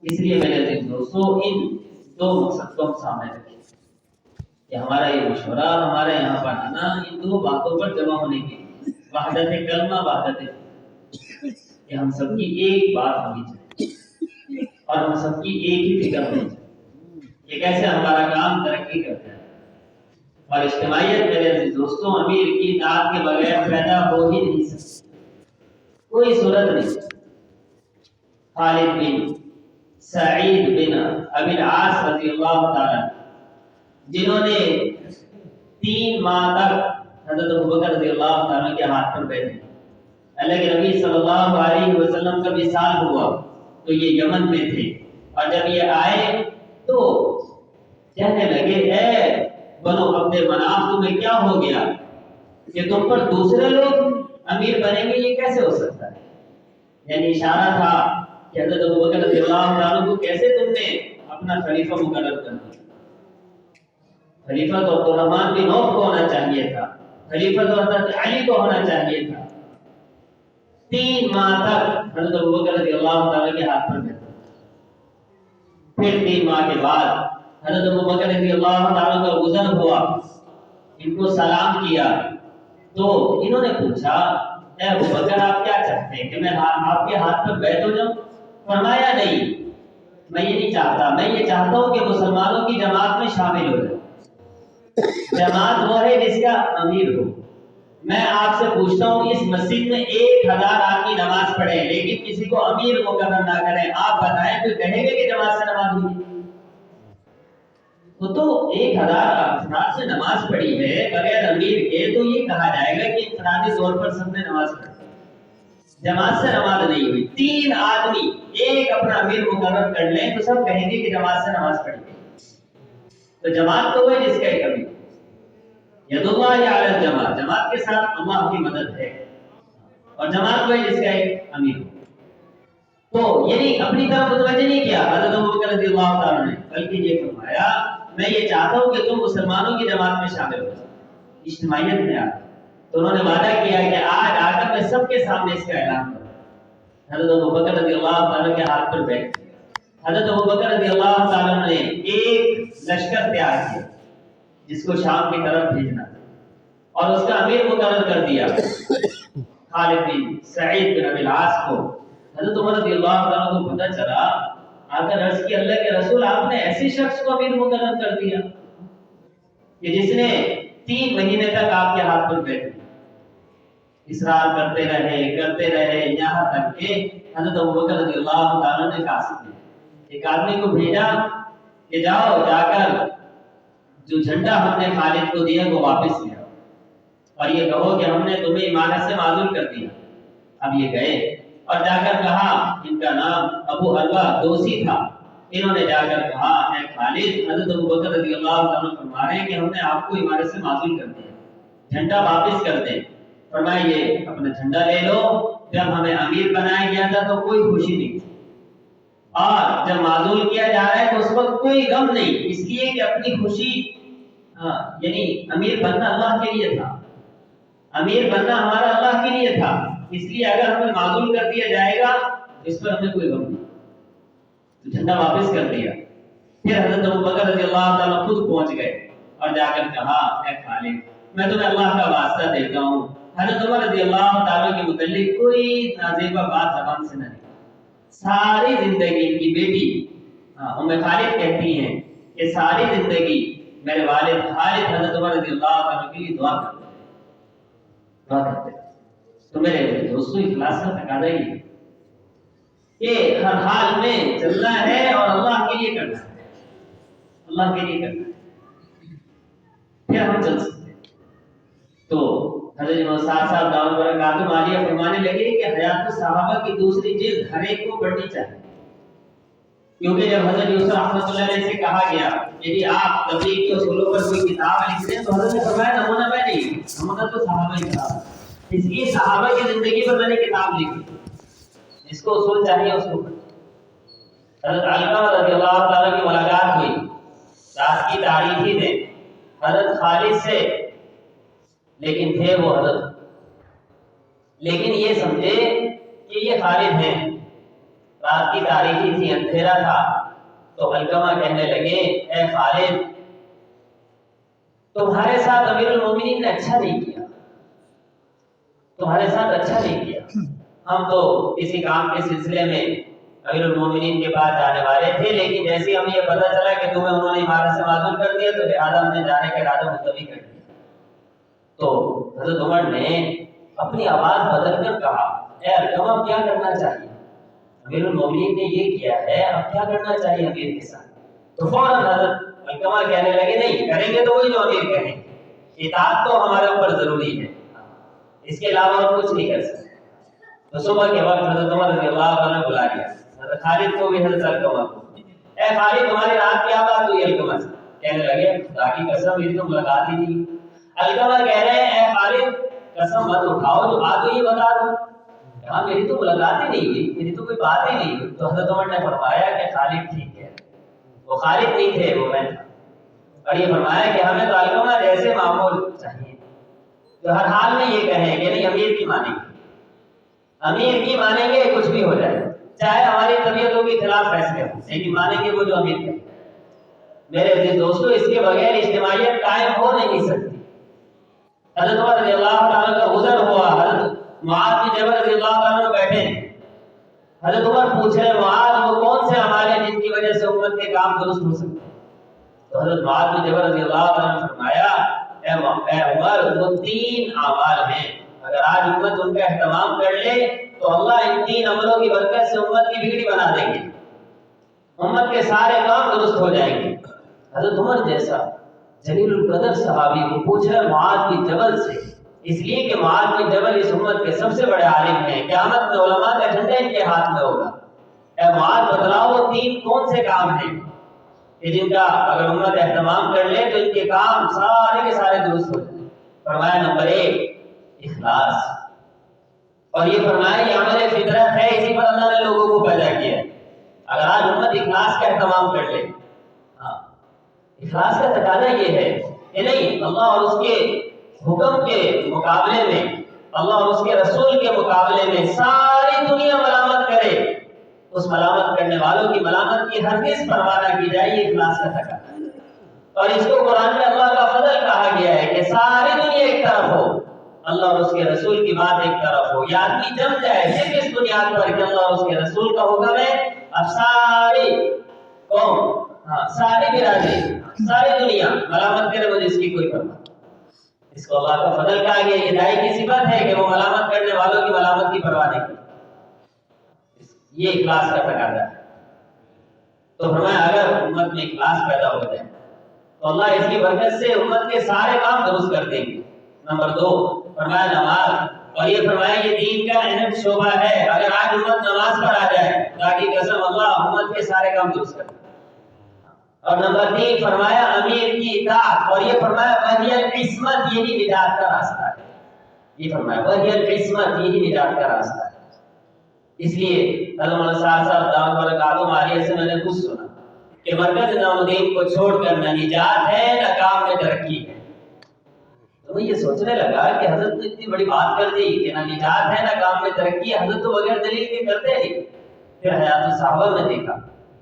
اس لیے میرے عزیز دوستوں ان دو مقصد کو ہم سامنے رکھیں کہ ہمارا یہ مشورہ اور ہمارا یہاں پر آنا ان دو باتوں پر جمع ہونے کی وحدت کلمہ وحدت کہ ہم سب کی ایک بات ہونی چاہیے اور ہم سب کی ایک ہی فکر ہونی چاہیے کہ کیسے ہمارا کام ترقی کرتا ہے۔ اور اجتماعیت میرے عزیز دوستوں امیر کی اطاعت کے بغیر پیدا ہو ہی نہیں سکتی، کوئی صورت نہیں۔ خالد بن سعید بن ابی العاص رضی اللہ تعالیٰ جنہوں نے 3 ماہ تک حضرت ابوبکر رضی اللہ تعالیٰ کے ہاتھ پر بیٹھے، اللہ کے نبی صلی اللہ علیہ وسلم کا وصال ہوا تو یہ یمن میں تھے، اور جب یہ آئے تو کہنے لگے اے بنو عبد مناف تمہیں کیا ہو گیا کہ تم پر دوسرے لوگ امیر بنیں گے، یہ کیسے ہو سکتا ہے؟ یعنی اشارہ تھا کہ حضرت ابوبکر رضی اللہ عنہ کو کیسے تم نے اپنا خلیفہ مقرر کر دیا؟ خلیفہ تو عبد الرحمن بن عوف کو ہونا چاہیے تھا، خلیفہ تو حضرت علی کو ہونا چاہیے تھا۔ 3 ماہ تک حضرت ابوبکر رضی اللہ تعالیٰ کے ہاتھ پر بیٹھے، پھر 3 ماہ کے بعد حضرت ابوبکر رضی اللہ تعالیٰ کا گزر ہوا، ان کو سلام کیا تو انہوں نے پوچھا اے ابوبکر آپ کیا چاہتے ہیں کہ میں آپ کے ہاتھ پر بیٹھ ہو جاؤں؟ فرمایا نہیں، میں یہ نہیں چاہتا، میں یہ چاہتا ہوں کہ مسلمانوں کی جماعت میں شامل ہو جائے، جماعت وہ ہے جس کا امیر ہو۔ میں آپ سے پوچھتا ہوں اس مسجد میں 1000 آدمی نماز پڑھے لیکن کسی کو امیر مقرر نہ کریں، آپ بتائیں کوئی کہے گا کہ جماعت سے نماز ہوئی؟ وہ تو 1000 افراد سے نماز پڑھی ہے بغیر امیر کے، تو یہ کہا جائے گا کہ انفرادی طور پر سب نے نماز پڑھی، جماعت سے نماز نہیں ہوئی۔ 3 آدمی ایک اپنا امیر مقرر کر لیں تو سب کہیں گے کہ جماعت سے نماز پڑھی گئی۔ تو جماعت تو ہے جس کا ایک امیر، ید اللہ علی الجماعت، جماعت کے ساتھ اللہ کی مدد ہے، اور جماعت وہی جس کا ایک امیر ہو۔ تو یعنی اپنی طرف متوجہ نہیں کیا حضرت ابوبکر رضی اللہ تعالیٰ نے، بلکہ یہ فرمایا میں یہ چاہتا ہوں کہ تم مسلمانوں کی جماعت میں شامل ہو جاؤ، اجتماعیت میں آ۔ تو انہوں نے وعدہ کیا کہ آج آ کر میں سب کے سامنے اس کا اعلان کروں۔ حضرت ابوبکر رضی اللہ تعالیٰ کے ہاتھ پر بیٹھ حضرت ابوبکر رضی اللہ تعالیٰ نے ایک لشکر تیار کیا جس کو شام کی طرف بھیجنا تھا، اور اس کا امیر مقرر کر دیا خالد بن سعید بن ابی العاص کو۔ حضرت عمر رضی اللہ تعالیٰ کو پتہ چلا، آ کر عرض کی اللہ کے رسول آپ نے ایسے شخص کو امیر مقرر کر دیا کہ جس نے 3 مہینے تک آپ کے ہاتھ پر بیٹھ اصرار کرتے رہے یہاں تک کہ حضرت ابوبکر رضی اللہ تعالیٰ نے کہا ایک آدمی کو بھیجا کہ جاؤ جا کر جو جھنڈا ہم نے خالد کو دیا وہ واپس لے آؤ، اور یہ کہو کہ ہم نے تمہیں امارت سے معزول کر دیا۔ اب یہ گئے اور جا کر کہا، ان کا نام ابو حلوہ دوسی تھا، انہوں نے جا کر کہا اے خالد حضرت ابوبکر رضی اللہ عنہ فرما رہے ہیں کہ ہم نے آپ کو امارت سے معزول کر دیا، جھنڈا واپس کر دیں۔ فرمایا یہ اپنا جھنڈا لے لو، جب ہمیں امیر بنایا گیا تھا تو کوئی خوشی نہیں تھی، اور جب معزول کیا جا رہا ہے تو اس وقت کوئی غم نہیں، اس لیے کہ اپنی خوشی یعنی امیر بننا اللہ کے لیے تھا، امیر بننا ہمارا اللہ کے لیے تھا، اس لیے اگر ہمیں معزول کر دیا جائے گا اس پر ہمیں کوئی غم نہیں۔ تو جھنڈا واپس کر دیا۔ پھر حضرت ابوبکر رضی اللہ تعالیٰ خود پہنچ گئے اور جا کر کہا اے خالد میں تمہیں اللہ کا واسطہ دیتا ہوں، حضرت عمر رضی اللہ تعالیٰ کے متعلق کوئی نازیبہ بات زبان سے نہ نکلے۔ ساری زندگی ان کی بیٹی ام خالد کہتی ہیں کہ ساری زندگی میرے والد خالد حضرت عمر رضی اللہ عنہ کے لیے دعا کرتے ہیں۔ تو میرے دوستوں اخلاص کا تقاضا یہ ہے کہ ہر حال میں چلنا ہے اور اللہ کے لیے کرنا ہے، اللہ کے لیے کرنا ہے، پھر ہم چل سکتے ہیں۔ تو حضرت موسیٰ صاحب دعوت برکاتہ عالیہ فرمانے لگے کہ حیات صحابہ کی دوسری جلد ہر ایک کو پڑھنی چاہیے، کیونکہ جب حضرت یوسف رحمۃ اللہ علیہ سے کہا گیا یعنی آپ تبلیغ کے اصولوں پر کوئی کتاب لکھ دیں، تو حضرت نے فرمایا نمونہ میں نہیں، نمونہ تو صحابہ ہی تھا، اس لیے صحابہ کی زندگی پر میں نے کتاب لکھی، جس کو اصول چاہیے اس کو پڑھیں۔ حضرت علقمہ رضی اللہ تعالیٰ کی ملاقات ہوئی رات کی تاریخی میں حضرت خالد سے، لیکن تھے وہ حضرت، لیکن یہ سمجھے کہ یہ خالد ہیں، رات کی تاریکی تھی، اندھیرا تھا، تو علقمہ کہنے لگے اے خالد تمہارے ساتھ امیر المومنین نے اچھا نہیں کیا، تمہارے ساتھ اچھا نہیں کیا، ہم تو کسی کام کے سلسلے میں امیر المومنین کے پاس جانے والے تھے، لیکن جیسے ہمیں یہ پتہ چلا کہ تمہیں انہوں نے عمارت سے معزول کر دیا تو لہٰذا ہم نے جانے کا ارادہ ملتوی کر دیا۔ تو حضرت عمر نے اپنی آواز بدل کر کہا اے علقمہ اب کیا کرنا چاہیے؟ امیر المومنین نے یہ کیا ہے، اب کیا کرنا چاہیے امیر کے ساتھ؟ تو فوراً حضرت علقمہ کہنے لگے نہیں، کریں گے تو وہی جو امیر کہیں، اطاعت تو ہمارے اوپر ضروری ہے، اس کے علاوہ ہم کچھ نہیں کر سکتے۔ تو صبح کے وقت حضرت عمر رضی اللہ عنہ نے بلا لیا حضرت خالد کو بھی حضرت علقمہ کو، اے خالد تمہاری رات کیا بات ہوئی علقمہ سے؟ کہنے لگے خدا کی قسم میری تو ملاقات ہی نہیں۔ علقمہ کہہ رہے ہیں اے خالد قسم مت اٹھاؤ، جو بات ہوئی بتا دو۔ کہا میری تو ملاقات ہی نہیں ہوئی، میری تو کوئی بات ہی نہیں ہوئی۔ تو حضرت عمر نے فرمایا کہ خالد ٹھیک ہے، وہ خالد نہیں تھے، وہ میں تھا۔ اور یہ فرمایا کہ ہمیں تو علقمہ جیسے معمول چاہیے، جو ہر حال میں یہ کہیں کہ نہیں امیر کی مانیں گے، امیر کی مانیں گے کچھ بھی ہو جائے، چاہے ہماری طبیعتوں کے خلاف فیصلے ہوں، لیکن مانیں گے وہ جو امیر کہیں۔ میرے عزیز دوستو اس کے بغیر اجتماعیت قائم ہو نہیں سکتی۔ حضرت عمر رضی اللہ عنہ کا گزر ہوا، حضرت معاذ بن جبل رضی اللہ عنہ بیٹھے ہیں، حضرت عمر پوچھ رہے معاذ وہ کون سے اعمال ہیں جن کی وجہ سے امت کے کام درست ہو سکتے ہیں؟ تو حضرت معاذ بن جبل رضی اللہ عنہ نے فرمایا اے عمر وہ 3 اعمال ہیں، اگر آج امت ان کا اہتمام کر لے تو اللہ ان 3 عملوں کی برکت سے امت کی بگڑی بنا دیں گے، امت کے سارے کام درست ہو جائیں گے۔ حضرت عمر جیسا جلیل القدر صحابی کو پوچھ رہے معاذ بن جبل سے، اس لیے کہ معاذ بن جبل اس امت کے سب سے بڑے عالم ہیں، قیامت میں علماء کا جھنڈا ان کے ہاتھ میں ہوگا۔ اے معاذ بتلاؤ وہ 3 کون سے کام ہیں کہ جن کا اگر امت اہتمام کر لے تو ان کے کام سارے کے سارے درست ہو جائیں؟ فرمایا نمبر 1 اخلاص، اور یہ فرمایا یہ عمل فطرت ہے، اسی پر اللہ نے لوگوں کو پیدا کیا ہے۔ اگر آج امت اخلاص کا اہتمام کر لے، اخلاص کا تقاضا یہ ہے کہ نہیں اللہ اور اس کے حکم کے مقابلے میں، اللہ اور اس کے رسول کے مقابلے میں ساری دنیا ملامت کرے، اس ملامت کرنے والوں کی ملامت کی ہرگز پرواہ نہ کی جائے، یہ اخلاص کا تقاضا ہے۔ اور اس کو قرآن میں اللہ کا فضل کہا گیا ہے کہ ساری دنیا ایک طرف ہو، اللہ اور اس کے رسول کی بات ایک طرف ہو، یہ آدمی جم جائے صرف اس بنیاد پر کہ اللہ اور اس کے رسول کا حکم ہے، اب ساری قوم، ساری برادری، ساری دنیا ملامت کرے، مجھے اس کی کوئی پرواہ نہیں۔ اس کو اللہ کا فضل کہا گیا، یہ داعی کی صفت ہے کہ وہ ملامت کرنے والوں کی ملامت کی پرواہ نہیں کرتا، یہ اخلاص کا تقاضا ہے۔ تو فرمایا اگر امت میں اخلاص پیدا ہو جائے تو اللہ اس کی برکت سے امت کے سارے کام درست کر دیں گے۔ نمبر 2 فرمایا نماز، اور یہ فرمایا یہ دین کا اہم شعبہ ہے، اگر آج امت نماز پر آ جائے تاکہ قسم اللہ امت کے سارے کام درست کر دے۔ اور نمبر 3 فرمایا امیر کی اطاعت، اور یہ فرمایا وحی العصمت، یہی نجات کا راستہ ہے، یہ فرمایا وحی العصمت، یہی نجات کا راستہ ہے۔ اس لیے حضرت مولانا صاحب دعوت والا کاتم عالیہ سے میں نے کچھ سنا کہ مرکز نظام کو چھوڑ کر نہ نجات ہے نہ کام میں ترقی ہے۔ تو میں یہ سوچنے لگا کہ حضرت نے اتنی بڑی بات کر دی کہ نہ نجات ہے نہ کام میں ترقی ہے، حضرت تو بغیر دلیل کے کرتے نہیں۔ پھر حیات الصحابہ میں دیکھا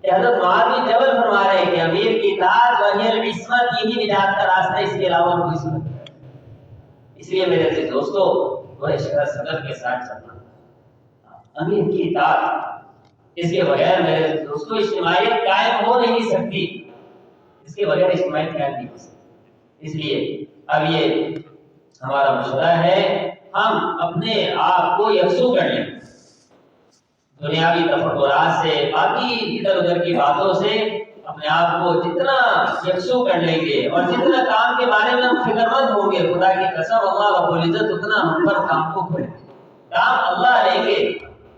کہ حضرت معاذ بن جبل فرما رہے ہیں کہ امیر کی اطاعت وحی العصمت، یہی نجات کا راستہ ہے، اس کے علاوہ کوئی صورت نہیں۔ اس لیے میرے عزیز دوستو بڑے شرح صدر کے ساتھ چلنا، امیر کی اطاعت، اس کے بغیر میرے دوستو اجتماعیت قائم ہو نہیں سکتی، اس کے بغیر اجتماعیت قائم نہیں ہو سکتی۔ اس لیے اب یہ ہمارا مشورہ ہے ہم اپنے آپ کو یکسو کر لیں، دنیاوی تفکرات سے، باقی ادھر ادھر کی باتوں سے اپنے آپ کو جتنا یکسو کر لیں گے اور جتنا کام کے بارے میں ہم فکر مند ہوں گے، خدا کی قسم اللہ رب العزت اتنا ہم پر کام کو کھولے گے، کام اللہ لیں گے،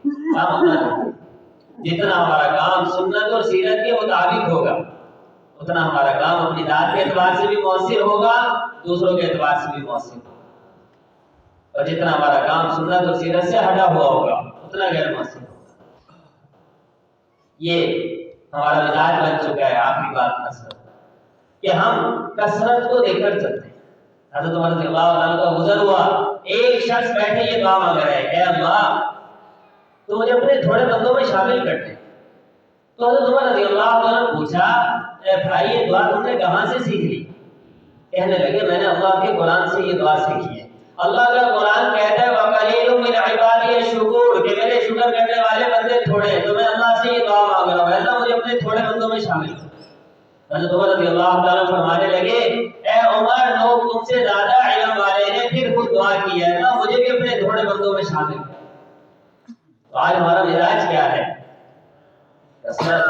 کام اللہ لیں گے۔ جتنا ہمارا کام سنت اور سیرت کے مطابق ہوگا اتنا ہمارا کام اپنی ذات کے اعتبار سے بھی مؤثر ہوگا، دوسروں کے اعتبار سے بھی مؤثر ہوگا، اور جتنا ہمارا کام سنت اور سیرت سے ہٹا ہوا ہوگا اتنا غیر مؤثر ہوگا۔ یہ ہمارا مزاج بن چکا ہے، آخری بات کثرت، کہ ہم کثرت کو دیکھ کر چلتے ہیں۔ حضرت عمر رضی اللہ عنہ کا گزر ہوا، ایک شخص بیٹھے یہ دعا مانگ رہا ہے، اے اللہ تو مجھے اپنے تھوڑے بندوں میں شامل کر دیں۔ تو حضرت عمر رضی اللہ عنہ نے پوچھا اے بھائی یہ دعا تم نے کہاں سے سیکھ لی؟ کہنے لگے میں نے اللہ کے قرآن سے یہ دعا سیکھی ہے۔ اللہ کا قرآن کہتا ہے وَقَلِيلٌ مِّنْ عِبَادِيَ الشُّكُورُ کہ میرے شکر کرنے والے بندے تھوڑے ہیں، تو میں اللہ سے یہ دعا مانگ رہا ہوں اللہ مجھے اپنے تھوڑے بندوں میں شامل کر۔ حضرت عمر رضی اللہ تعالیٰ فرمانے لگے اے عمر لوگ تم سے زیادہ علم والے ہیں پھر خود دعا کی ہے اللہ مجھے بھی اپنے تھوڑے بندوں میں شامل کر۔ تو آج ہمارا مزاج کیا ہے؟ کثرت۔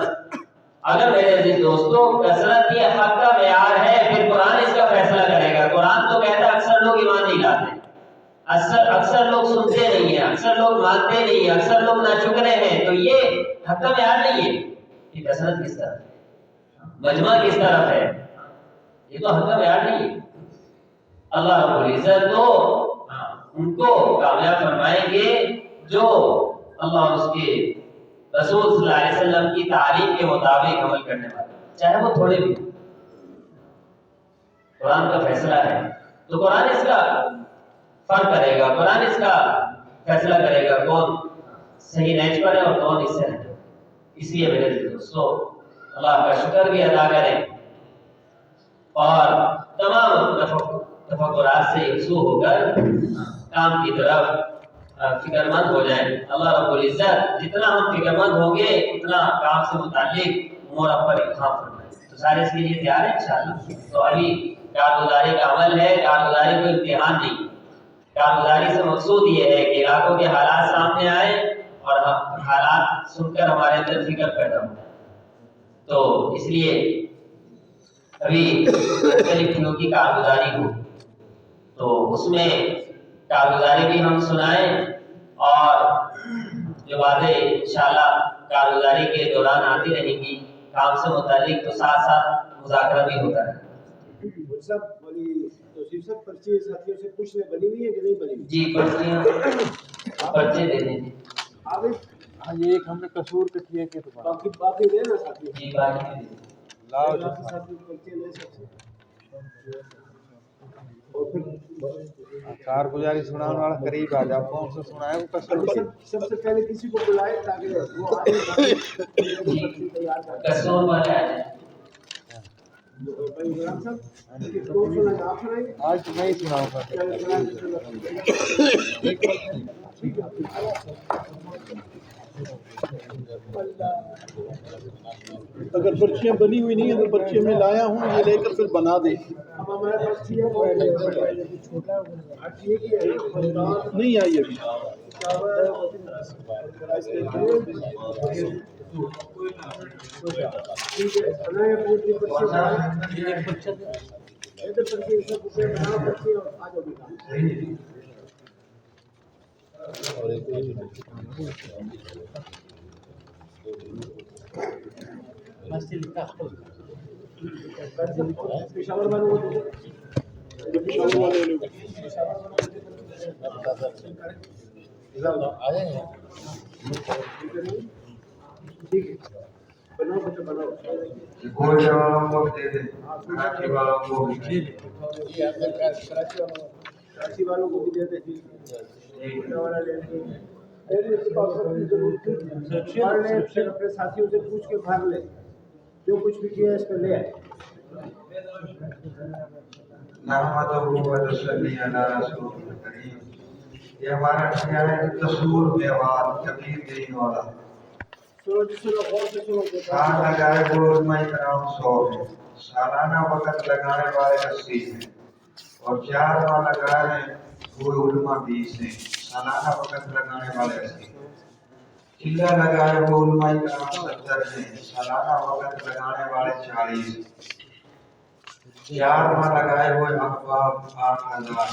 اگر میرے عزیز دوستو کثرت یہ حق کا معیار ہے پھر قرآن اس کا فیصلہ کرے گا۔ قرآن تو کہتا ہے اکثر لوگ ایمان نہیں لاتے، اکثر لوگ سنتے نہیں ہیں، اکثر لوگ مانتے نہیں ہیں، اکثر لوگ ناشکرے ہیں، تو یہ حق کا معیار نہیں ہے۔ یہ کثرت کس طرف ہے، مجمع کس طرف ہے، یہ تو حق کا معیار نہیں ہے۔ اللہ رب العزت تو ان کو کامیاب فرمائیں گے جو اللہ اور اس کے رسول صلی اللہ علیہ وسلم کی تعلیم کے مطابق عمل کرنے والے، چاہے وہ تھوڑے بھی۔ قرآن کا فیصلہ ہے تو قرآن اس کا فرق کرے گا، قرآن اس کا فیصلہ کرے گا کون صحیح نیچ پر ہے اور کون اس سے ہٹے۔ اس لیے میرے دوستو اللہ کا شکر بھی ادا کریں اور تمام تفکرات سے یکسو ہو کر کام کی طرف فکر مند ہو جائیں۔ اللہ رب العزت جتنا ہم فکر مند ہوں گے اتنا کام سے متعلق امور پر الہام فرمائے۔ تو سارے اس کے لیے تیار ہیں انشاءاللہ۔ تو ابھی کارگزاری کا عمل ہے، کارگزاری کوئی امتحان نہیں۔ کارگزاری سے مقصود یہ ہے کہ علاقوں کے حالات سامنے آئیں اور حالات سن کر ہمارے اندر فکر پیدا ہو۔ تو اس لیے ابھی مختلف دنوں کی کارگزاری ہو تو اس میں کارگزاری بھی ہم سنائیں اور جو باتیں انشاءاللہ کارگزاری کے دوران آتی رہیں گی کام سے متعلق تو ساتھ ساتھ مذاکرہ بھی ہوتا ہے۔ پرچی ساتھیوں سے پوچھنے بنی ہوئی ہے کہ نہیں بنی ہوئی؟ جی پرچے دے دیں یہ ایک ہم نے قصور کے کیے کہ باقی دے نا ساتھی جی باقی ساتھی پرچے لے سکتے اور پھر کارگزاری سنانے والا قریب آ جاؤ، کون سا سنا ہے وہ قصور سب سے پہلے کسی کو بلائے تاکہ وہ پرچی تیار کر قصور والے آ جائیں۔ آج تو میں ہی سناؤں گا۔ اگر پرچیاں بنی ہوئی نہیں ہے تو پرچیاں میں لایا ہوں یہ لے کر پھر بنا دے۔ نہیں آئی ابھی۔ پشاور والوں کو گوجر والوں کو دے دیں، کراچی والوں کو بھی کراچی والوں کو بھی دے دیں۔ اپنے ساتھیوں سے پوچھ کے بھر لے، جو کچھ بھی کیا ہے اس پہ لے آئے۔ نحمدہ و نصلی علی رسول کریم۔ یہ ہمارا خیال ہے تصور میں آواز کبیر دین والا کان لگائے وہ علماء کرام 100 ہیں، سالانہ وقت لگانے والے 80 ہیں، اور 4 ماہ لگائے ہیں وہ علماء 20 ہیں، سالانہ وقت لگانے والے 80 ہیں، چلہ لگائے وہ علماء کرام 70 ہیں، سالانہ وقت لگانے والے 40 ہیں، 4 ماہ لگائے ہوئے احباب 8000،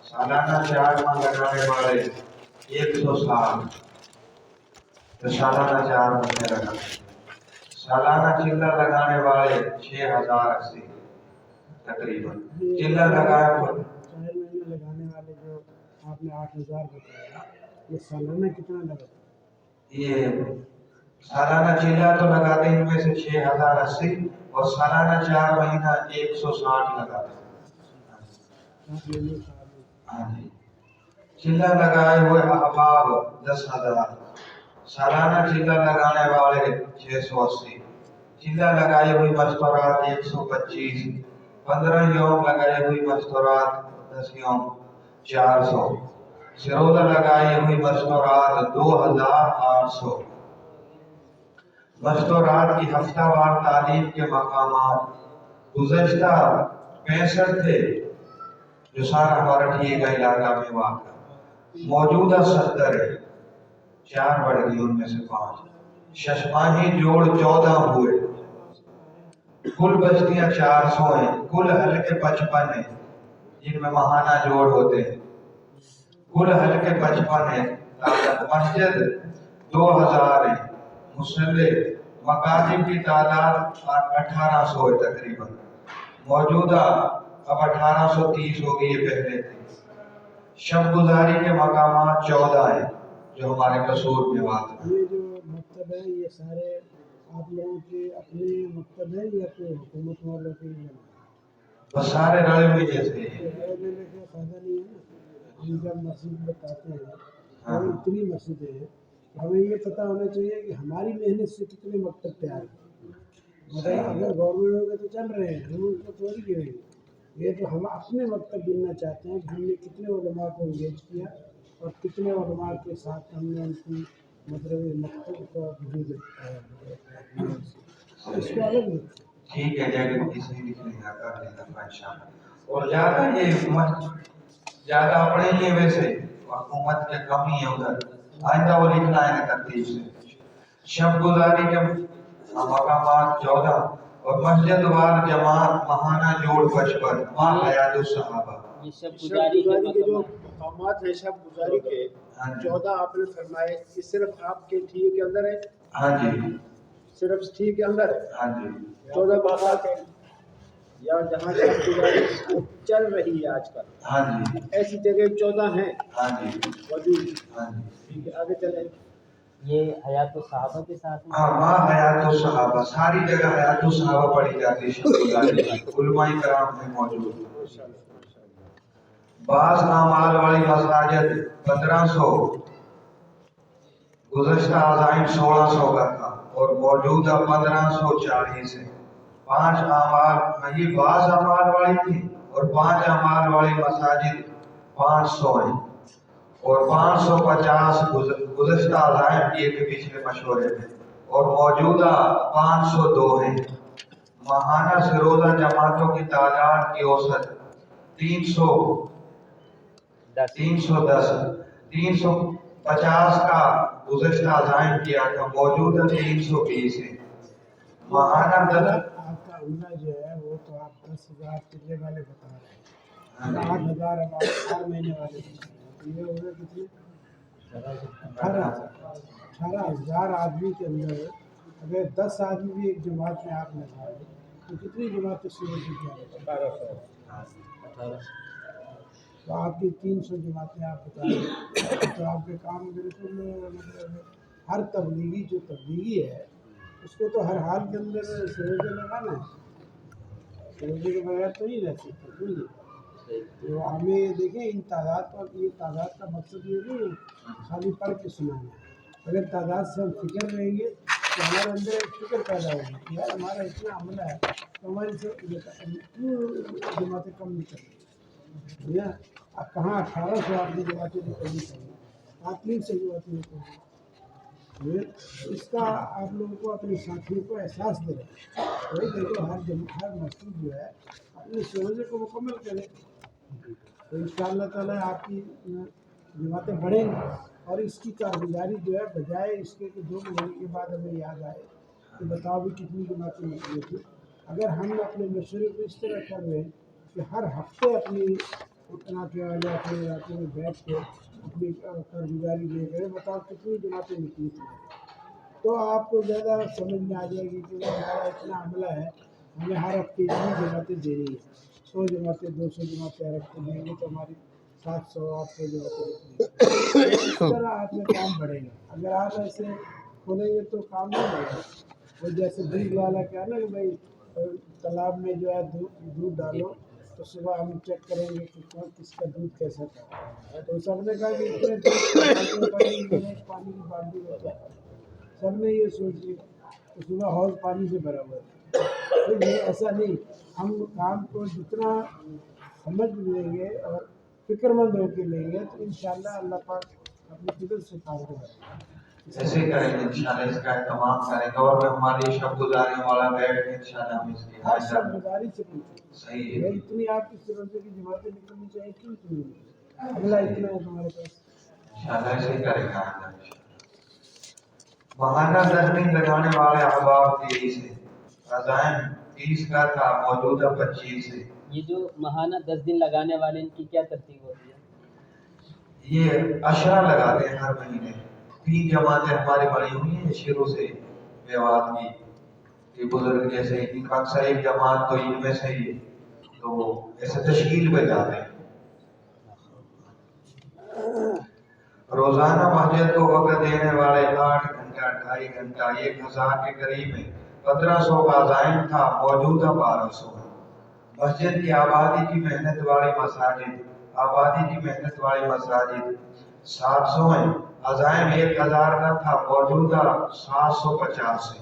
سالانہ 4 ماہ لگانے والے 160، تو سالانہ 4 مہینے لگانے، سالانہ چلہ لگانے والے 6080 تقریباً، چلہ لگائے ہوئے 4 مہینے لگانے والے جو آپ نے 8000 بتایا، یہ سالانہ کتنا لگا؟ یہ سالانہ چلہ تو لگاتے ہیں ان میں سے 6080 اور سالانہ 4 مہینہ 160 لگاتے ہیں۔ ہاں جی، چلہ لگائے ہوئے احباب 10000، सालाना चिल्ला लगाने वाले 680, चिल्ला लगाई हुई मस्तूरात 125, 15 यौम लगाई हुई मस्तूरात 10 यौम 400, सिरोजा लगाई हुई मस्तूरात 2800, मस्तूरात की हफ्तावार तालीम के मकामात गुज़श्ता 65 थे जो सारा मराठिए का इलाका में वाक़, मौजूदा 70 है, 4 बढ़ गई उनमें से 5, शशमाही जोड़ 14 हुए, कुल बस्तियां 400 हैं, कुल हल्के 55 हैं जिनमें महाना जोड़ होते हैं, कुल हल्के 55 हैं, मस्जिद 2000 है, मुसल्ले मकाजिम की तादाद 1800 है तकरीबन, मौजूदा अब 1830 हो गई, ये पहले थे। शब गुजारी के मकामात 14 हैं जो हमारे कसूर में वाक़ हैं। ये जो मकतब है ये सारे आप लोगों के अपने मकतब है या कोई हुकूमत वालों के लिए? बस सारे रले हुए जैसे हैं। लेने का फायदा नहीं है ना। हम जब मस्जिद बताते हैं हाँ। तो इतनी मस्जिदें हैं, हमें ये पता होना चाहिए कि हमारी मेहनत से कितने मकतब तैयार हैं। मतलब अगर गवर्नमेंट के तो चल रहे हैं, हम उनको थोड़ी गिरेंगे। ये तो हम अपने मकतब गिनना चाहते हैं कि हमने कितने उलमा को इंगेज किया और कितने उलमा के साथ हमने उनकी मतलब मकतब का वजूद इसको अलग नहीं। ठीक है, जगह किसी लिखने का कर लेगा इंशाल्लाह। और ज्यादा ये ज्यादा अपने लिए वैसे हुकूमत के कमी है उधर, आइंदा वो लिखना है तरतीब से। शब गुजारी के मकामात 14 और मस्जिद वार जमात महाना जोड़ 55 मां हयातुस सहाबा। ये सब शब गुजारी गुजारी के जो मतलब मकामात है शब गुजारी के हाँ जी। 14 आपने फरमाए, ये सिर्फ आपके ठीक के अंदर है, हाँ जी, सिर्फ ठीक के अंदर है हाँ जी, 14 मकामात है, या जहाँ शब गुजारी चल रही है आजकल हाँ जी, ऐसी जगह 14 हैं हाँ जी, मौजूद। हाँ जी। ठीक है, आगे चले। ये हयात सहाबा के साथ में हाँ, मां हयातुस सहाबा, सारी जगह हयातुस सहाबा पढ़ी जाती है। शब गुजारी उलमाए कराम में मौजूद। बास आमाल वाली मसाजिद 1500, गुज़श्ता अज़ाइम 1600 का था और मौजूदा 1540 है। 5 आमाल ये बास आमाल वाली थी और 5 आमाल वाली मसाजिद 500 है और 550 गुज़श्ता अज़ाइम की एक पिछले मशवरे में और मौजूदा 502 है। महाना से रोजा जमातों की तादाद की औसत 350 का गुज़श्ता अज़ाइम किया था, मौजूदा 320 है। महाना आपका अमला जो है वो तो आप 10,000 चिल्ले वाले बता रहे हैं, 8,000 अब आप 4 महीने वाले बता रहे हैं, तो ये हो गए कितने 18,000 आदमी के अंदर अगर 10 आदमी भी एक जमात में आप लगा दें तो कितनी जमातें शुरू की क्या 1800। तो आपकी 300 जमातें आप बता रहे हैं, तो आपके काम बिल्कुल मतलब हर तबलीगी जो तबलीगी है उसको तो हर हाल के अंदर सरोजे लगाना है, सरोजे के बगैर तो नहीं रह सकते। समझिए, तो हमें देखें इन तादाद का, ये तादाद का मकसद ये नहीं है खाली पढ़ के सुनाना। अगर तादाद से हम फिक्र रहेंगे तो हमारे अंदर एक फिक्र पैदा होगी कि यार हमारा इतना हमला है तो हमारी से क्यों जमातें कम निकल भैया। अब कहाँ 1800 आपकी जमातें निकलनी चाहिए, 35 से जमातें निकलनी। इसका आप लोगों को अपने साथियों को एहसास दे रहे हैं। वही देखो हर मस्जिद जो है अपने सरोजे को मुकम्मल करे तो इंशाअल्लाह ताला आपकी जमातें बढ़ेंगी। और इसकी कारगुजारी जो है बजाय इसके कि 2 महीने के बाद हमें याद आए कि बताओ भी कितनी जमातें निकली थी, अगर हम अपने मशवरे को इस तरह कर रहे हैं कि हर हफ्ते अपनी इलाके वाले अपने इलाके में बैठ के अपनी कारगुजारी ले गए, बताओ कितनी जमातें निकली थी, तो आपको ज़्यादा समझ में आ जाएगी कि हमारा इतना हमला है, हमें हर हफ्ते इतनी जमातें देनी है। 100 जमातें 200 जमातें हर हफ्ते देंगे तो हमारी 700-800 जमातें निकलेंगी। इस तरह आप में काम बढ़ेगा। अगर आप ऐसे खोलेंगे तो काम नहीं बढ़ेगा। वो जैसे दूध वाला क्या ना कि भाई तालाब में जो है दूध डालो तो सुबह हम चेक करेंगे कि कौन किसका दूध कैसा था। तो सबने कहा कि इतने दूध पानी की बाल्टी होता है, सबने ये सोच लिया तो सुबह हौज पानी से भरा हुआ था। तो ये ऐसा नहीं, हम काम को जितना समझ लेंगे और फिक्रमंद होकर लेंगे तो इंशाअल्लाह अल्लाह पाक अपनी फिक्र से काम करेगा। ऐसे करेंगे इंशाल्लाह, इसका एहतमाम करेंगे और मैं हमारी शब्दगुजारी वाला बैठ के इंशाल्लाह हम इसकी हर सब गुजारी से पूछो, सही भाई है। इतनी आपकी सुरक्षा की जमातें निकलनी चाहिए, क्यों इतनी नहीं? अगला इतना है तुम्हारे पास। इंशाल्लाह ऐसे ही करेंगे आगे। बहाना 10 दिन लगाने वाले अहबाब 23 है, अज़ान 30 का था, मौजूदा 25 है। ये जो महाना 10 दिन लगाने वाले इनकी क्या तरतीब होती है? ये अशरा लगाते हैं हर महीने। 3 जमातें हमारी बनी हुई हैं शुरू से मेवात की, ये बुजुर्ग जैसे इनका अक्सर एक जमात तो इनमें से ही, तो ऐसे तश्कील पे जाते हैं। रोजाना मस्जिद को वक्त देने वाले 8 घंटा 2.5 घंटा 1000 के करीब है। 1500 का अज़ान था, मौजूदा 1200 है। मस्जिद की आबादी की मेहनत वाली मसाजिद 700 है। अज़ान 1000 का था, मौजूदा 750 है।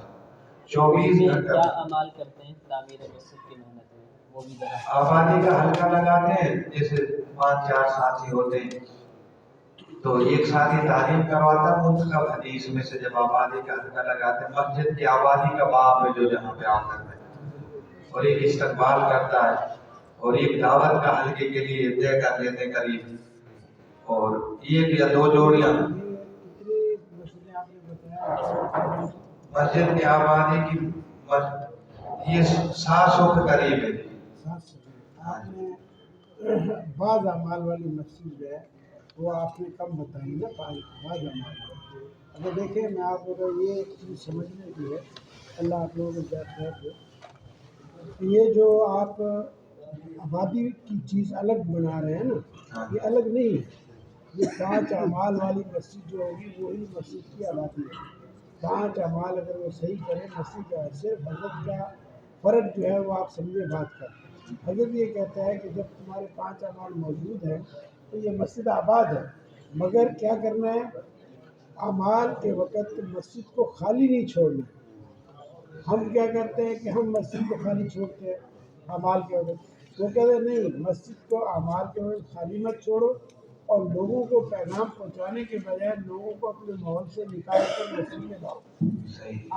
24 इसमें घंटा क्या अमाल करते हैं तामीर मस्जिद की मेहनत में, वो भी जरा आबादी का हल्का लगाते हैं, जैसे 5-4 साथी होते हैं तो एक साथी तालीम करवाता है मुंतखब हदीस में से, जब आबादी का हल्का लगाते हैं मस्जिद की आबादी का बाप है जो जहाँ पे आकर में, और एक इस्तकबाल करता है और एक दावत का हल्के के लिए तय कर लेते करीब, और 1 या 2 जोड़ियाँ। इतनी मसले आपने बताया, मस्जिद की आबादी की ये 700 के करीब है। 700 आपने बाज़ अमाल वाली मस्जिद जो है वो आपने कम बताई ना, बाज़ अमाल। अगर देखें मैं आपको ये एक चीज़ समझने की है, अल्लाह आप लोगों को खैर दे। ये जो आप आबादी की चीज़ अलग बना रहे हैं ना, ये अलग नहीं है। ये 5 अमाल वाली मस्जिद जो होगी वही मस्जिद की आबादी है। 5 अमाल अगर वो सही करें मस्जिद का, सिर्फ हजरत का फ़र्क जो है वो आप समझे बात का। हजरत ये कहता है कि जब तुम्हारे 5 अमाल मौजूद हैं तो ये मस्जिद आबाद है, मगर क्या करना है, अमाल के वक़्त मस्जिद को खाली नहीं छोड़ना। हम क्या करते हैं कि हम मस्जिद को खाली छोड़ते हैं अमाल के वक़्त, वो कहते हैं नहीं, मस्जिद को अमाल के वक़्त खाली मत छोड़ो और लोगों को पैगाम पहुंचाने के बजाय लोगों को अपने माहौल से निकाल कर मस्जिद में लाओ।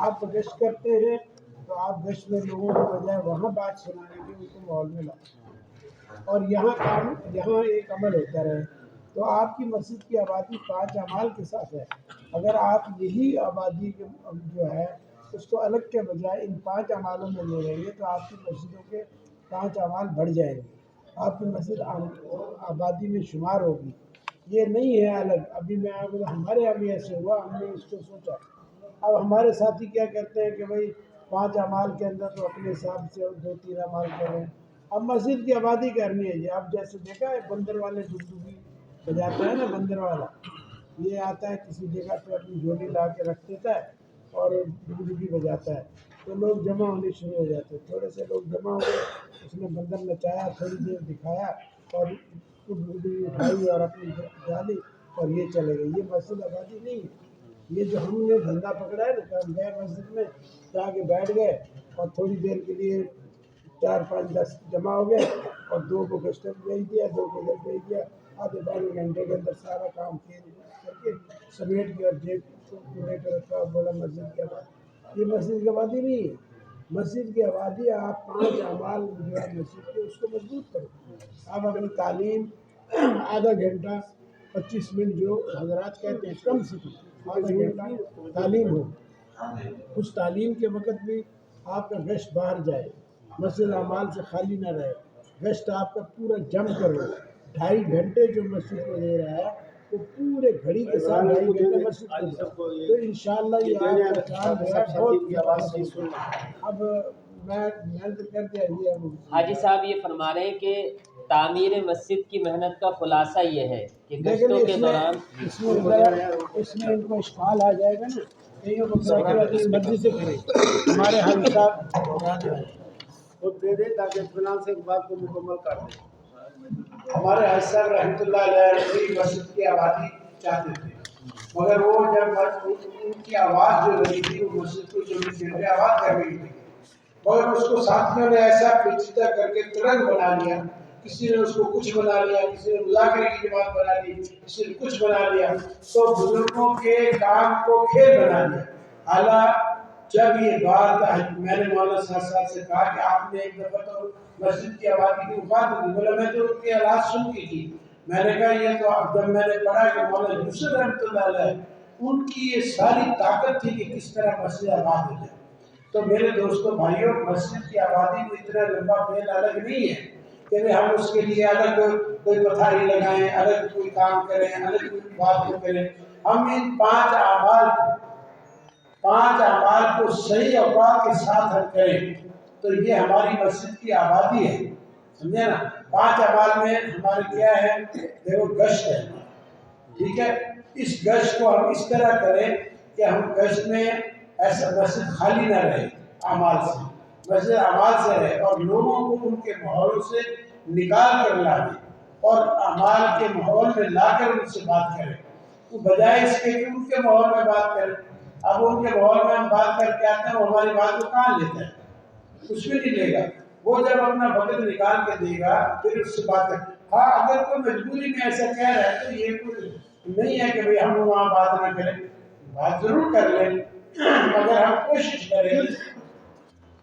आप गश्त करते हैं तो आप गश्त में लोगों के बजाय वहाँ बात सुनाने के उनको माहौल में लाओ, और यहाँ एक अमल होता रहे। तो आपकी मस्जिद की आबादी 5 अमाल के साथ है। अगर आप यही आबादी के जो है उसको अलग के बजाय इन 5 अमालों में ले लेंगे तो आपकी मस्जिदों के 5 अमाल बढ़ जाएंगे, आपकी मस्जिद आबादी में शुमार होगी। ये नहीं है अलग। अभी मैं आपको, हमारे यहाँ भी ऐसे हुआ, हमने इसको सोचा। अब हमारे साथी क्या कहते हैं कि भाई 5 अमाल के अंदर तो अपने हिसाब से 2-3 अमाल करें, अब मस्जिद की आबादी करनी है जी। अब जैसे देखा है बंदर वाले डुगडुगी बजाता है ना, बंदर वाला ये आता है किसी जगह पे अपनी झोली ला के रख देता है और डुगडुगी बजाता है, तो लोग जमा होने शुरू हो जाते हैं। थोड़े से लोग जमा हो गए, उसने बंदर नचाया, थोड़ी देर दिखाया और डुगडुगी उठाई और अपनी डाली और ये चले गए। ये मस्जिद आबादी नहीं है। ये जो हमने धंधा पकड़ा है ना, हम गए मस्जिद में जाके बैठ गए और थोड़ी देर के लिए 4-5-10 जमा हो गए और 2 को गश्त भेज दिया, 2 को इधर भेज दिया। आधे पौने घंटे के अंदर सारा काम करके समेट के और जेब पूरे पे रखा और बोला मस्जिद की आबादी। ये मस्जिद की आबादी नहीं है। मस्जिद की आबादी आप 5 अमाल जो है मस्जिद के उसको मजबूत करो। आप अपनी तालीम आधा घंटा 25 मिनट जो हजरात कहते हैं कम से कम आधा घंटा तालीम हो, उस तालीम के वक़्त भी आपका गश्त बाहर जाए, मस्जिद अमाल से खाली ना रहे, गश्त आपका पूरा जम कर हो। 2.5 घंटे जो मस्जिद को दे रहा है वो पूरे घड़ी के साथ 2.5 घंटे मस्जिद को दे, तो इंशाअल्लाह ये आपका काम है बहुत। अब मैं तो कर दिया ये। हाजी साहब ये फरमा रहे हैं कि तामीर मस्जिद की मेहनत का खुलासा ये है कि गश्तों के दौरान इसमें इनको इश्काल आ जाएगा ना, कहीं इस मर्जी से करें। हमारे हाजी साहब खुद दे दे ताकि इत्मीनान से इस बात को मुकम्मल कर दे। हमारे हज साहब रहमतुल्लाह अलैहि मस्जिद की आबादी चाहते थे, मगर वो जब उनकी आवाज़ जो लगी थी वो मस्जिद को 24 घंटे आवाज़ कर रही थी, मगर उसको साथियों ने ऐसा पेचीदा करके तुरंत बना लिया। किसी ने उसको कुछ बना लिया, किसी ने मुज़ाकरे की जमात बना ली, किसी ने कुछ बना लिया, तो बुजुर्गों के काम को खेल बना दिया। हालांकि जब ये बात मैंने मौलाना साहब से कहा कि आपने एक दफ़ा तो मस्जिद की आबादी की बात की, बोला मैं तो उनकी आवाज़ सुन की थी। मैंने कहा ये तो जब मैंने पढ़ा कि मौलाना यूसुफ रहमतुल्लाह अलैह उनकी ये सारी ताकत थी कि किस तरह मस्जिद आबाद हो जाए। तो मेरे दोस्तों भाइयों, मस्जिद की आबादी में इतना लंबा फेल अलग नहीं है कि हम उसके लिए अलग कोई पथारी लगाएं, अलग कोई काम करें, अलग कोई बात करें। हम इन 5 अमाल को सही औकात के साथ हम करें तो ये हमारी मस्जिद की आबादी है, समझे ना। 5 अमाल में हमारे क्या है, देखो गश्त है, ठीक है। इस गश्त को हम इस तरह करें कि हम गश्त में ऐसा मस्जिद खाली ना रहे, अमाल से मस्जिद अमाल से रहे और लोगों को उनके माहौल से निकाल कर लाए और अमाल के माहौल में लाकर उनसे बात करें, तो बजाय इसके कि उनके माहौल में बात करें। अब उनके माहौल में हम बात करके आते हैं, वो हमारी बात को कहाँ लेता है, कुछ भी नहीं लेगा। वो जब अपना वक्त निकाल के देगा फिर उससे बात कर। हाँ, अगर कोई मजबूरी में ऐसा कह रहा है तो ये कोई नहीं है कि भाई हम वहाँ बात ना करें, बात जरूर कर लें, मगर हम कोशिश करें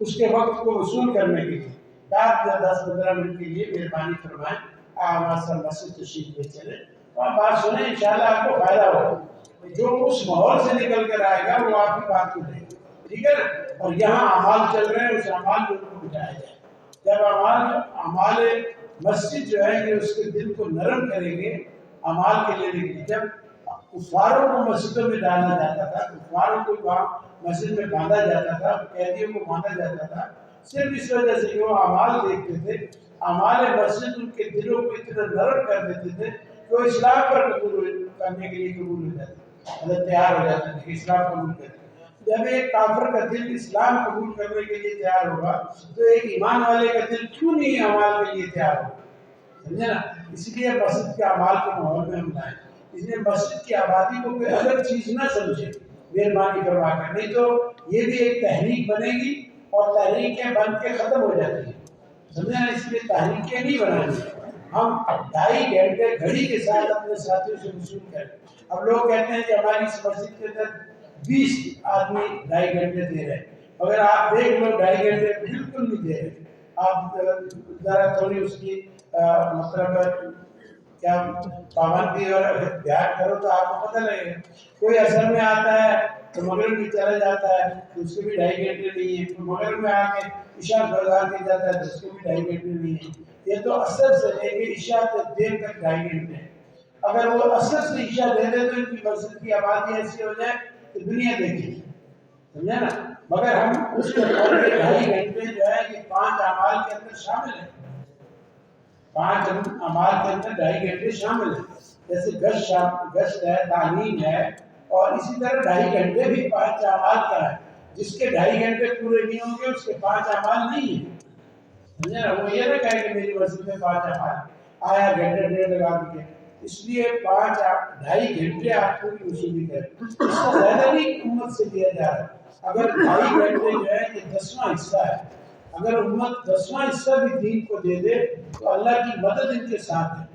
उसके वक्त को वसूल करने के लिए। 10-15 मिनट के लिए मेहरबानी फरमाएं, हमारे साथ मस्जिद तशरीफ ले चले और बात सुने, इंशाल्लाह आपको फायदा होगा। जो उस माहौल से निकल कर आएगा वो आपकी बात को लेगा, ठीक है ना। और यहाँ अमाल चल रहे हैं, उस अमाल को बिठाया जाए। जब अमाल मस्जिद जो है ये उसके दिल को नरम करेंगे अमाल के लिए। जब कुफारों को मस्जिदों में डाला जाता था, कुफारों को वहाँ मस्जिद में बांधा जाता था, कैदियों को बांधा जाता था, सिर्फ इस वजह से वो अमाल देखते थे। अमाल मस्जिद उनके दिलों को इतना नरम कर देते थे कि वो इस्लाम पर कबूल करने के लिए कबूल हो जाते, मतलब तैयार हो जाते थे इस्लाम कबूल करने। जब एक काफिर का दिल इस्लाम कबूल करने के लिए तैयार होगा तो एक ईमान वाले का दिल क्यों नहीं अमाल के लिए तैयार होगा, समझे ना। इसलिए मस्जिद के अमाल के माहौल में हम लाएं, इसलिए मस्जिद की आबादी को कोई अलग चीज ना समझे, मेहरबानी करवा कर, नहीं तो ये भी एक तहरीक बनेगी और तहरीकें बन के खत्म हो जाती है, समझे ना। इसलिए तहरीकें नहीं बनानी, हम 2.5 घंटे घड़ी के साथ अपने साथियों से वसूल करें। अब लोग कहते हैं कि हमारी इस मस्जिद के अंदर 20 आदमी 2.5 घंटे दे रहे हैं, मगर आप देख लो 2.5 घंटे बिल्कुल नहीं दे रहे। आप जरा थोड़ी उसकी मतलब क्या पाबंदी और ध्यान करो तो आपको पता लगेगा। कोई असर में आता है तो मगरिब में चला जाता है तो उसके भी 2.5 घंटे नहीं है, तो मगरिब में आके इशा गुजार किया जाता है तो उसके भी 2.5 घंटे नहीं है। ये तो असर से लेके इशा तक देर तक 2.5 घंटे। अगर वो असर से इशा दे दे तो इनकी मस्जिद की आबादी ऐसी हो जाए तो दुनिया देखेगी, समझे ना। मगर हम उसके 2.5 घंटे जो है कि 5 अमाल के अंदर शामिल है, 5 अमाल के अंदर 2.5 घंटे शामिल है। जैसे गश्त है, तालीम है, और इसी तरह 2.5 घंटे भी 5 अमाल का है। जिसके 2.5 घंटे पूरे नहीं होंगे उसके 5 अमाल नहीं है, समझे ना। वो ये ना कहे कि मेरी मस्जिद में 5 अमाल आया घंटे 1.5 लगा दिए, इसलिए 2.5 घंटे आप पूरी वसूली करें। इससे ज्यादा भी उम्मत से दिया जा रहा है। अगर 2.5 घंटे जो है ये 10वां हिस्सा है, अगर उम्मत 10वां हिस्सा भी दीन को दे दे तो अल्लाह की मदद इनके साथ है,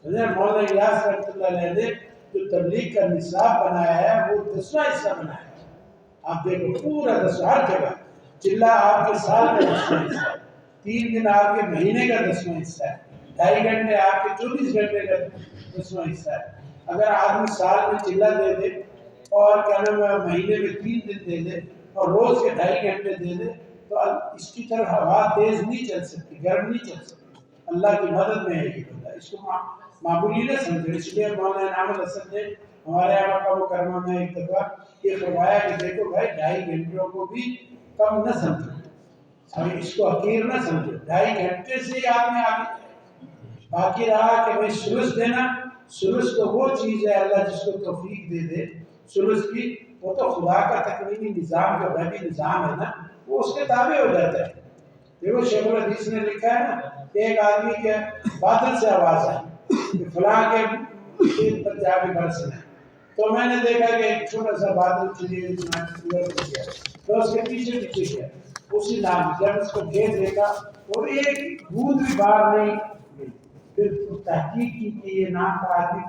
समझे। मौलाना इलियास रहमतुल्लाह अलैह ने जो तबलीग का निसाब बनाया है वो 10वां हिस्सा बनाया है। आप देखो पूरा 10 हर जगह चिल्ला आपके साल का 10वां हिस्सा है, 3 दिन आपके महीने का 10वां हिस्सा है, 2.5 घंटे आपके 24 घंटे का 10वां हिस्सा है। अगर आदमी साल में चिल्ला दे दे और क्या नाम महीने में 3 दिन दे दे और रोज के 2.5 घंटे दे दे तो इसकी तरफ हवा तेज नहीं चल सकती, गर्म नहीं चल सकती। अल्लाह की मदद में है ये बंदा, इसको मामूली न समझो। इसलिए मौलाना इनाम असद ने हमारे यहाँ का मुकरमा में एक दफा ये फरमाया कि देखो भाई 2.5 घंटों को भी कम न समझो, अभी इसको हकीर न समझो। 2.5 घंटे से ही आदमी आगे। बाकी रहा कि भाई सुलुस देना, सुलुस तो वो चीज़ है अल्लाह जिसको तौफीक दे दे सुलुस की, वो तो खुदा का तकवीनी निज़ाम जो गैबी निज़ाम है ना वो उसके ताबे हो जाता है। देखो शेख उल हदीस ने लिखा है ना कि एक आदमी के बादल से आवाज आई कि फलां के खेत पर जाके बरसना है। तो मैंने देखा कि एक छोटा सा बादल चलिए गया तो उसके पीछे पीछे गया उसी नाम जब उसको घेर देखा और एक बूंद भी बाहर नहीं गई। फिर तहकीक की कि ये नाम का आदमी